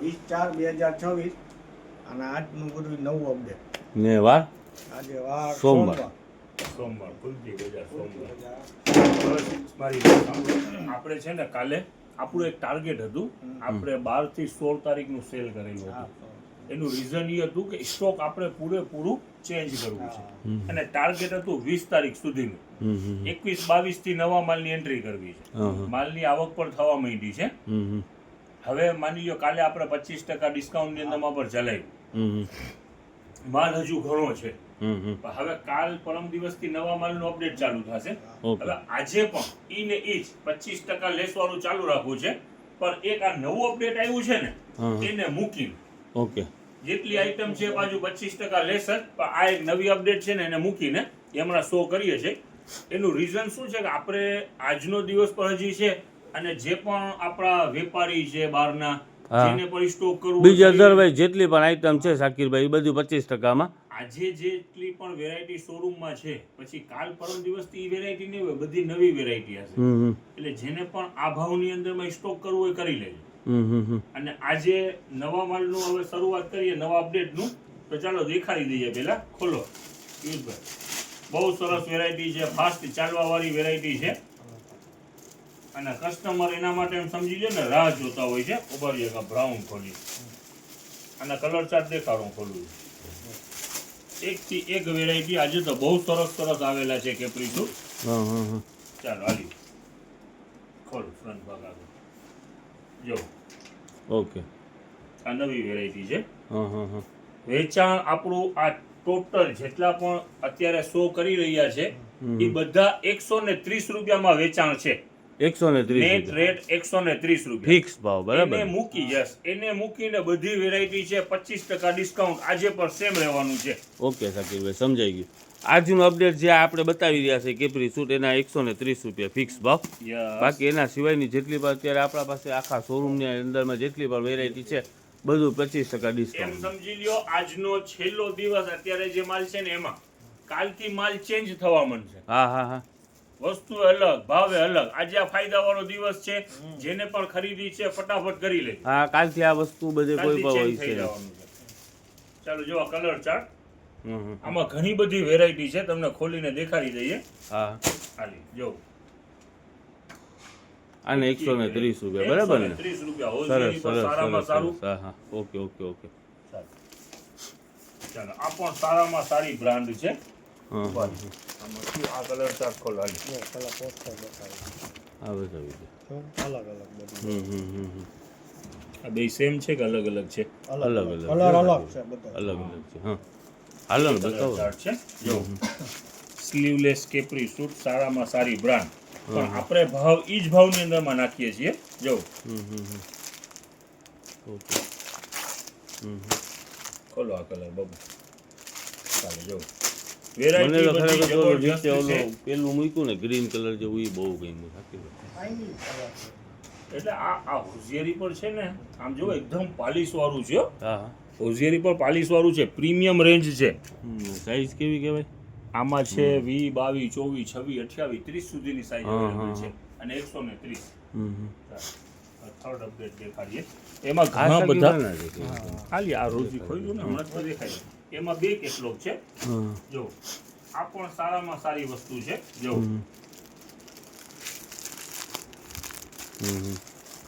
20/4/2024 અને આજનું બધું નવું અપડેટ. ને વાર આજે વાર સોમવાર. સોમવાર ખુલતી બજાર સોમવાર. મારી વાત સાંભળો. આપણે છે ને કાલે આપણું એક ટાર્ગેટ હતું, આપણે 12 થી 16 તારીખનું સેલ કરેલું હતું. એનું રીઝન એ હતું કે સ્ટોક આપણે પૂરેપૂરું ચેન્જ કરવું છે અને ટાર્ગેટ હતું 20 તારીખ સુધીનું. 21-22 થી નવા માલની એન્ટ્રી કરવી છે. માલની આવક પણ થવા માંડી છે. હવે માની લો કાલે આપણે 25% ડિસ્કાઉન્ટની અંદરમાં પર ચલાવ્યું. માલ હજુ ઘણો છે. હવે કાલ પરમ દિવસથી નવા માલનું અપડેટ ચાલુ થશે. હવે આજે પણ ઈ ને ઈ જ 25% લેસ વાળું ચાલુ રાખવું છે, પણ એક આ નવું અપડેટ આવ્યું છે ને એને મૂકીને ઓકે જેટલી આઈટમ છે બાજુ 25% લેસ જ, પણ આ એક નવી અપડેટ છે ને એને મૂકીને હમણાં શો કરીએ છીએ. એનું રીઝન શું છે કે આપણે આજનો દિવસ પણ હજી છે અને જે પણ આપણા વેપારી છે બહારના જેને પણ સ્ટોક કરવું બીજી અધરવાઇઝ જેટલી પણ આઈટમ છે શાકીરભાઈ એ બધું 25%માં આજે જેટલી પણ વેરાયટી શોરૂમમાં છે, પછી કાલ પરમ દિવસથી એ વેરાયટી નહીં હોય, બધી નવી વેરાયટી હશે. એટલે જેને પણ આ ભાવની અંદરમાં સ્ટોક કરવું હોય કરી લેજો. અને આજે નવા માલનું હવે શરૂઆત કરીએ નવા અપડેટનું, તો ચાલો દેખાડી દઈએ. પહેલા ખોલો પિયુષભાઈ, બહુ સરસ વેરાયટી છે, ફાસ્ટ ચાલવા વાળી વેરાયટી છે અને કસ્ટમર એના માટે એમ સમજી લે ને રાહ જોતા હોય છે. ઉભા રહીએ કે બ્રાઉન ખોલી અને કલર ચાર્ટ દેખાડું ખોલું. એક થી એક વેરાયટી આજે તો બહુ સરસ સરસ આવેલા છે કેપ્રી સૂટ. ચાલો હાલી ખોલ ફ્રન્ટ ભાગ આગળ જો. ઓકે આ નવી વેરાયટી છે. વેચાણ આપણું આ ટોટલ જેટલા પણ અત્યારે શો કરી રહ્યા છે એ બધા 130 રૂપિયામાં વેચાણ છે. 130 નેટ રેટ 130 રૂપિયા ફિક્સ ભાવ બરાબર. એને મૂકી યસ એને મૂકીને બધી વેરાયટી છે 25% ડિસ્કાઉન્ટ આજે પણ સેમ રહેવાનું છે. ઓકે શાકીરભાઈ સમજાઈ ગયું. આજનું અપડેટ જે આપણે બતાવી રહ્યા છે કેપ્રી સૂટ એના 130 રૂપિયા ફિક્સ ભાવ. બાકી એના સિવાયની જેટલી પણ અત્યારે આપણા પાસે આખા શોરૂમની અંદરમાં જેટલી પણ વેરાયટી છે બધું 25% ડિસ્કાઉન્ટ. એમ સમજી લ્યો આજનો છેલ્લો દિવસ અત્યારે જે માલ છે ને એમાં કાલથી માલ ચેન્જ થવા માંડશે. હા વસ્તુ અલગ ભાવે અલગ. આજે આ ફાયદા વાળો દિવસ છે, જેને પણ ખરીદી છે ફટાફટ કરી લે. હા કાલથી આ વસ્તુ બધે કોઈ પણ હોય છે. ચાલો જો કલર ચાર્ટ, આમાં ઘણી બધી વેરાયટી છે, તમને ખોલીને દેખાડી દઈએ. હા હાલી જો આને 130 રૂપિયા બરાબર ને? 130 રૂપિયા સરસ સરસ સારામાં સારું. હા ઓકે ચાલો આ પણ સારામાં સારી બ્રાન્ડ છે. હા આ કલર ચાર્ટ ખોલો હાલી. આ બતાવી દે. અલગ અલગ બધું. આ બે સેમ છે કે અલગ અલગ છે? અલગ અલગ કલર અલગ છે બધા. અલગ છે. હા હાલો ને બતાવો. ચાર્ટ છે જો સ્લીવલેસ કેપ્રી સૂટ સારામાં સારી બ્રાન્ડ, પણ આપણે ભાવ ઈ જ ભાવની અંદરમાં નાખીએ છીએ. જો ઓકે ખોલો આ કલર બાબુ. ચાલો જો મને તો વેરાયટી ખરેખર નીચે ઓલો પેલું મૂક્યું ને ગ્રીન કલર જેવું એ બહુ ગમ્યું શાકીરભાઈ. એટલે આ હોઝિયરી પર છે ને આમ જો એકદમ પાલિશ વાળું છે. હા હોઝિયરી પર પાલિશ વાળું છે, પ્રીમિયમ રેન્જ છે. સાઈઝ કેવી કહેવાય? આમાં છે 20, 22, 24, 26, 28, 30 સુધીની સાઈઝ અવેલેબલ છે અને 130. થર્ડ અપડેટ દેખાડીએ. એમાં ઘણા બધા ખાલી આ રોજી ખોલ્યું ને હમણાં તો દેખાય. એમાં બે કેટલોગ છે જો. આ પણ સારામાં સારી વસ્તુ છે જો.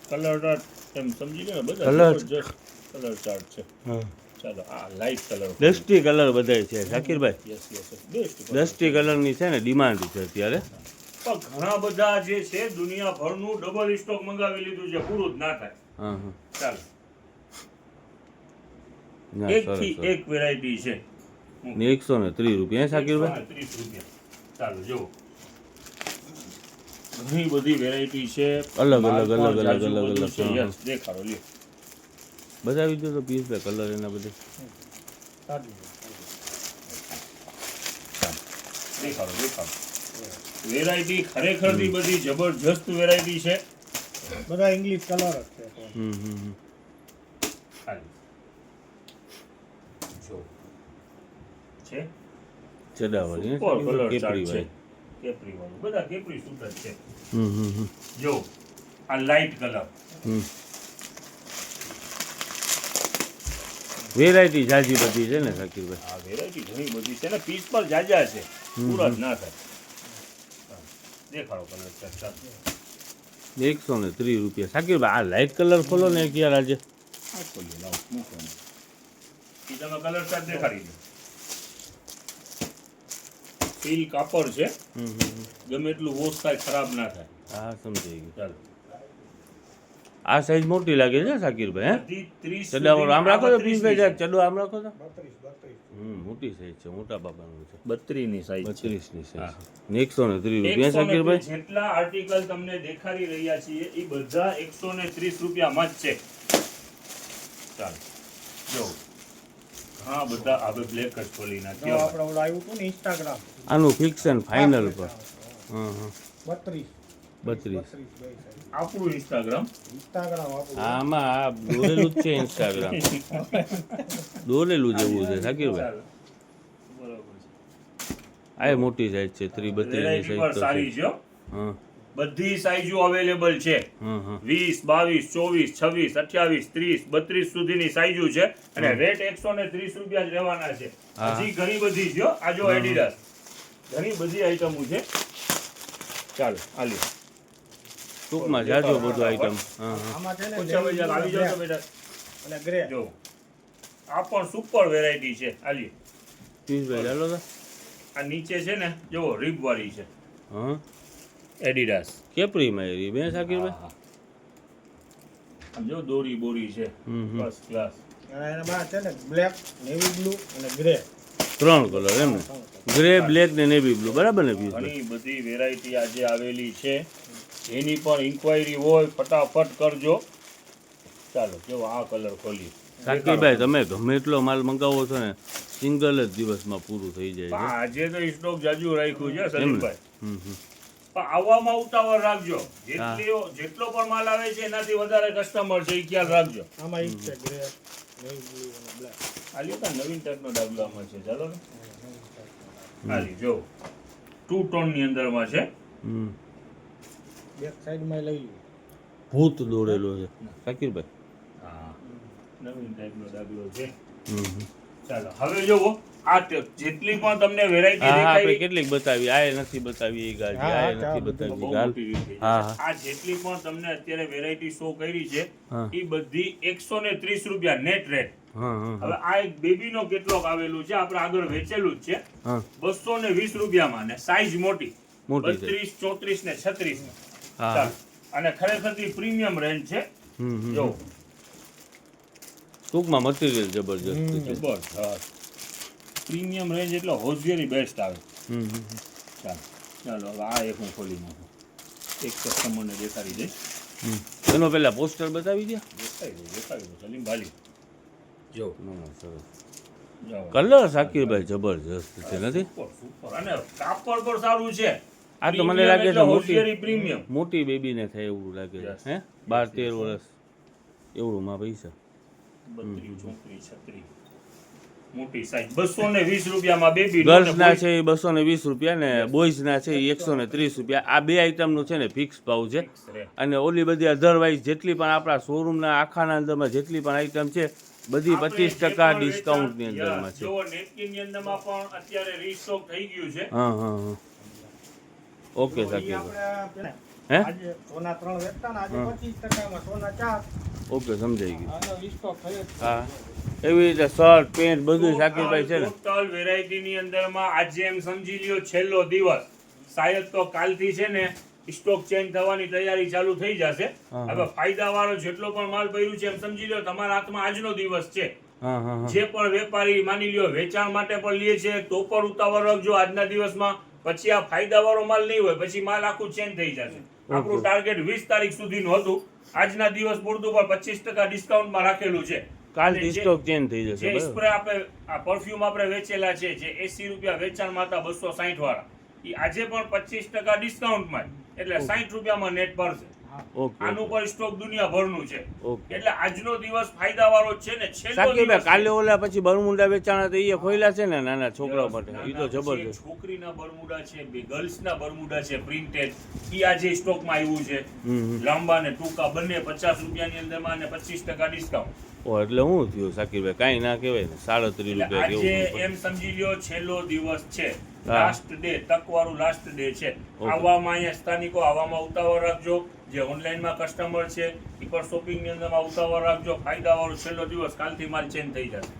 કલર ચાર્ટ એમ સમજી લો ને બધા કલર ચાર્ટ છે. ચાલો આ લાઈટ કલર ડસ્ટી કલર બધાય છે શાકીરભાઈ. યસ બેસ્ટ ડસ્ટી કલરની છે ને ડિમાન્ડ છે અત્યારે. પણ ઘણા બધા જે છે દુનિયાભરનું ડબલ સ્ટોક મંગાવી લીધું છે, પૂરું જ ના થાય. ચાલો એક થી એક વેરાયટી છે. 130 રૂપિયા શાકીરભાઈ. 130 રૂપિયા. ચાલો જો ઘણી બધી વેરાયટી છે, અલગ યસ અલગ દેખાડો લ્યો. બતાવી દો તો પિયુષભાઈ કલર એના બધે. દેખાડો વેરાયટી ખરેખર ની બધી જબરજસ્ત વેરાયટી છે. બધા ઇંગ્લિશ કલર જ છે. જો છે ચડાવાળી કલર કેપરી છે, કેપરી વાળું બધા કેપરી સૂટ જ છે. જો આ લાઈટ કલર વેરાયટી જાજી બધી છે ને શાકીરભાઈ? આ વેરાયટી ઘણી બધી છે ને, પીસ પર જાજા છે, પૂરા જ ના થાય. દેખાડો કલર ચાર્ટ ચાલો. 130 રૂપિયા. શાકીરભાઈ આ લાઇટ કલર ખોલો ને એક યાર આજે. આ ખોલીએ, લાવો મૂકો. ઈ તમે કલર ચાર્ટ દેખાડી દો. સ્ટીલ કાપડ છે, ગમે એટલું વોશ થાય ખરાબ ના થાય. હા સમજાઈ ગયું. ચાલો આ સાઈઝ મોટી લાગે છે શાકીરભાઈ? હે બધી 30 ચડાવો આમ રાખો છો 32 પ્રિન્સભાઈ? જરાક ચડો આમ રાખો છો. 32 મોટી સાઈઝ છે, મોટા બાબાનું છે. 32 ની સાઈઝ 32 ની સાઈઝ. 130 રૂપિયા શાકીરભાઈ. જેટલા આર્ટિકલ તમને દેખાડી રહ્યા છીએ એ બધા 130 રૂપિયામાં જ છે. ચાલો જો હા બધા હવે બ્લેક જ ખોલી જો નાખ્યો. આપણે ઓલું આવ્યું હતું ને ઇન્સ્ટાગ્રામ આનું ફિક્સ એન્ડ ફાઇનલ પર. હા હા 32 32. આપણું ઇન્સ્ટાગ્રામ આપણું આમાં આ દોરેલું જ છે ઇન્સ્ટાગ્રામ. દોરેલું જેવું છે શાકીરભાઈ. બરોબર છે. આ મોટી સાઈઝ છે 32 ની વેરાયટી પર સાઈઝ તો સારી છે. છે હો. હા બધી સાઈઝો અવેલેબલ છે. હા હા 20, 22, 24, 26, 30, 32 સુધીની સાઈઝો છે અને રેટ 130 રૂપિયા જ રહેવાના છે. હા. હજી ઘણી બધી છે હો. આ જો એડિડાસ ઘણી બધી આઈટમો છે. ચાલો આલી ટૂંકમાં જાજો બધું આઈટમ. હા હા આમાં છે ને પૂછા ભાઈ જરાક આવી જાઓ તો બેટા. અને ગ્રે જો આ પણ સુપર વેરાયટી છે. આલી પ્રિન્સભાઈ ચાલો તો. આ નીચે છે ને જો રીબ વાળી છે હા એડિડાસ. કેપરીમાં એરી બે શાકીરભાઈ. આમ જો દોરી બોરી છે ફર્સ્ટ ક્લાસ. અને એના બહાર છે ને બ્લેક નેવી બ્લુ અને ગ્રે 3 કલર એમ ને? ગ્રે, બ્લેક ને નેવી બ્લુ, બરાબર ને પ્રિન્સભાઈ? ઘણી બધી વેરાયટી આજે આવેલી છે. એની પણ ઇન્ક્વાયરી હોય ફટાફટ કરજો. ચાલો જો આ કલર ખોલી. શાકીરભાઈ તમે ગમે એટલો માલ મંગાવો છો ને સિંગલ જ દિવસમાં પૂરું થઈ જાય છે. આજે તો સ્ટોક જાજુ રાખ્યું છે સલીમભાઈ. હમ હમ. પણ આવવામાં ઉતાવળ રાખજો. જેટલો પણ માલ આવે છે એનાથી વધારે કસ્ટમર છે એ ખ્યાલ રાખજો. આમાં ઈ છે ગ્રે નેવી બ્લુ અને બ્લેક આ લ્યો તો નવીન ટાઈપનો ડાબલો આમાં છે. ચાલો ને હાલી જો 2 ટોન ની અંદરમાં છે. હમ. બેક સાઈડમાં લઈ લો ભૂત દોરેલો છે શાકીરભાઈ. હા નવીન ટાઈપનો ડાબલો છે. હમ હમ. ચાલો હવે જોવો આ જેટલી પણ તમને વેરાયટી હા આપણે દેખાઈ કેટલીક બતાવી, આ નથી બતાવી એ ગાલ, હા, આ હા, નથી બહુ બતાવી બહુ ગાલ. મોટી રીતે હા હા આ જેટલી પણ તમને અત્યારે વેરાયટી શો કરી છે હા. એ બધી 130 રૂપિયા નેટ રેટ. હા હા હવે આ એક બેબીનો કેટલોક આવેલું છે આપણે આગળ વેચેલું જ છે હા 220 રૂપિયામાં ને સાઈઝ મોટી મોટી છે. 32, 34 ને 36 ને. હા ચાલો અને ખરેખર પ્રીમિયમ રેન્જ છે. હમ હમ. જો ટૂંકમાં મટીરિયલ જબરજસ્ત છે. જબરજસ્ત પ્રીમિયમ રેન્જ એટલે હોશિયારી બેસ્ટ આવે. હમ હમ. ચાલો ચાલો હવે આ એક હું ખોલી નાખું. એક કસ્ટમરને દેખાડી દઈશ. હમ. એનો પહેલા પોસ્ટર બતાવી દે. દેખાડી દો સલીમ ભાલી. જો ના, ના, સરસ. જાઓ. કલર શાકીરભાઈ જબરજસ્ત છે નથી? સુપર સુપર અને કાપડ પણ સારું છે. આ તો મને Premium લાગે છે એટલે મોટી હોશિયારી પ્રીમિયમ. મોટી બેબીને થાય એવું લાગે છે. Yes. હે 12-13 વર્ષ એવડું માં પૈસા. 32, 34, 36 મોટી સાઈઝ 220 રૂપિયામાં બેબી ગર્લ્સ ના છે એ 220 રૂપિયા ને બોયઝ ના છે એ 130 રૂપિયા. આ બે આઈટમનું છે ને ફિક્સ ભાવ છે. અને ઓલી બધી અધરવાઇઝ જેટલી પણ આપણા શોરૂમના આખાના અંદરમાં જેટલી પણ આઈટમ છે બધી 25% ડિસ્કાઉન્ટની અંદરમાં છે. જો નેપકિનની અંદરમાં પણ અત્યારે રીસ્ટોક થઈ ગયું છે. હા હા હા ઓકે ઈ શાકીરભાઈ. આપણે હે આજે સોના 3 વેચતા ને આજે 25%માં સોના 4 ઓકે સમજાઈ ગયું. આનો સ્ટોક થયો જ છે. હા એવી રીતે શર્ટ પેન્ટ બધું શાકીરભાઈ છે ને. ટોટલ વેરાયટીની અંદરમાં આજે એમ સમજી લ્યો છેલ્લો દિવસ શાયદ તો કાલથી છે ને સ્ટોક ચેન્જ થવાની તૈયારી ચાલુ થઈ જશે. હા. હવે ફાયદાવાળો જેટલો પણ માલ પડ્યું છે એમ સમજી લ્યો તમારા હાથમાં આજનો દિવસ છે. હા હા હા જે પણ વેપારી માની લ્યો વેચાણ માટે પણ લે છે તો પણ ઉતાવળ રાખજો આજના દિવસમાં. પછી આ ફાયદાવાળો માલ નહીં હોય પછી માલ આખું ચેન્જ થઈ જશે. આપણું ટાર્ગેટ 20 તારીખ સુધીનું હતું. આજના દિવસ પૂરતું પણ 25% ડિસ્કાઉન્ટમાં રાખેલું છે. કાલથી સ્ટોક ચેન્જ થઈ જશે જે બરાબર. સ્પ્રે આપણે આ પરફ્યુમ આપણે વેચેલા છે જે 80 રૂપિયા વેચાણમાં હતા 260 વાળા એ આજે પણ 25% ડિસ્કાઉન્ટમાં એટલે 60 રૂપિયામાં નેટ પડશે. ઓકે આનું પણ સ્ટોક દુનિયાભરનું છે. ઓકે એટલે આજનો દિવસ ફાયદાવાળો જ છે ને છેલ્લો શાકીરભાઈ દિવસ કાલે ઓલા પછી બરમુંડા વેચાણા તો એ ખોયલા છે ને નાના છોકરાઓ માટે એ તો નાના પછી જબરજસ્ત. છોકરીના બરમુડા છે બે ગર્લ્સના બરમુડા છે પ્રિન્ટેડ ઈ આજે સ્ટોકમાં આવ્યું છે. હમ હમ. લાંબા ને ટૂંકા બંને 50 રૂપિયાની અંદરમાં અને 25% ડિસ્કાઉન્ટ. ઓ એટલે શું થયું શાકીરભાઈ કાંઈ ના કહેવાય ને 37 એટલે રૂપિયા આજે કેવું એમ સમજી લ્યો છેલ્લો દિવસ છે, હા. લાસ્ટ ડે, તકવાળું લાસ્ટ ડે છે. ઓકે. આવવામાં અહીંયા સ્થાનિકો આવવામાં ઉતાવળ રાખજો. જે ઓનલાઈનમાં કસ્ટમર છે એ પણ શોપિંગની અંદરમાં ઉતાવળ રાખજો. ફાયદાવાળો છેલ્લો દિવસ, કાલથી માલ ચેન્જ થઈ જશે.